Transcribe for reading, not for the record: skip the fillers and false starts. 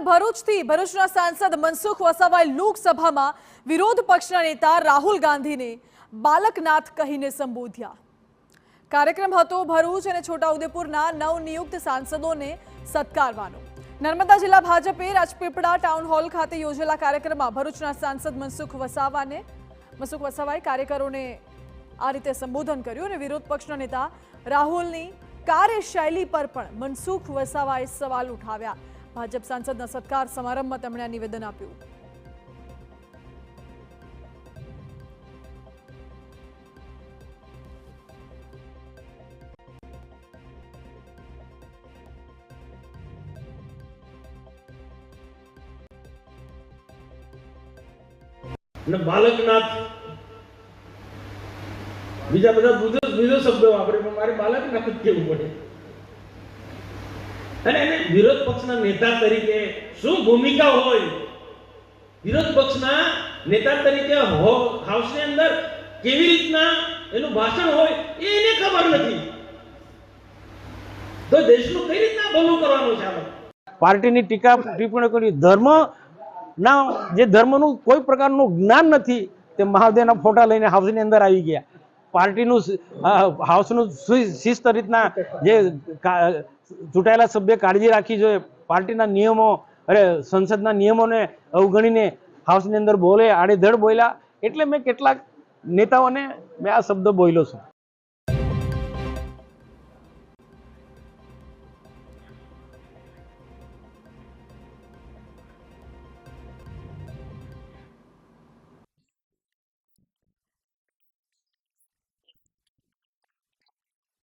ભરૂચથી ભરૂચના સાંસદ મનસુખ વસાવાએ લોકસભામાં વિરોધ પક્ષના નેતા રાહુલ ગાંધીને બાલકનાથ કહીને સંબોધ્યા। કાર્યક્રમ હતો ભરૂચ અને છોટાઉદેપુરના નવનિયુક્ત સાંસદોને સત્કારવાનો। નર્મદા જિલ્લા ભાજપે રાજપીપળા ટાઉન હોલ ખાતે યોજેલા કાર્યક્રમમાં ભરૂચના સાંસદ મનસુખ વસાવાએ કાર્યકરોને આ રીતે સંબોધન કર્યું અને વિરોધ પક્ષના નેતા રાહુલની કાર્યશૈલી પર પણ મનસુખ વસાવાએ સવાલ ઉઠાવ્યા। ભાજપ સાંસદના સત્કાર સમારંભમાં તેમણે આ નિવેદન આપ્યું। बालकनाथ बीजा बधा बीजो शब्द वापरे पण मारे बालकनाथ ज कहेवुं पड़े अने एने विरोध पक्षना नेता तरीके शुं भूमिका होय विरोध पक्षना नेता तरीके हाउसनी अंदर केवी रीतना एनुं भाषण होय एने खबर नथी तो देशनुं कई रीतना भલું करवानुं छे। पार्टीनी टीका टिप्पणी करी धर्म ना जे धर्मનું કોઈ પ્રકારનું જ્ઞાન નથી તે મહાદેવના ફોટા લઈને હાઉસની અંદર આવી ગયા। પાર્ટીનું હાઉસનું શિસ્ત રીતના જે ચૂંટાયેલા સભ્ય કાળજી રાખવી જોઈએ, પાર્ટીના નિયમો અરે સંસદના નિયમોને અવગણીને હાઉસની અંદર બોલે આડેધડ બોલ્યા, એટલે મેં કેટલાક નેતાઓને મેં આ શબ્દ બોલ્યો છું।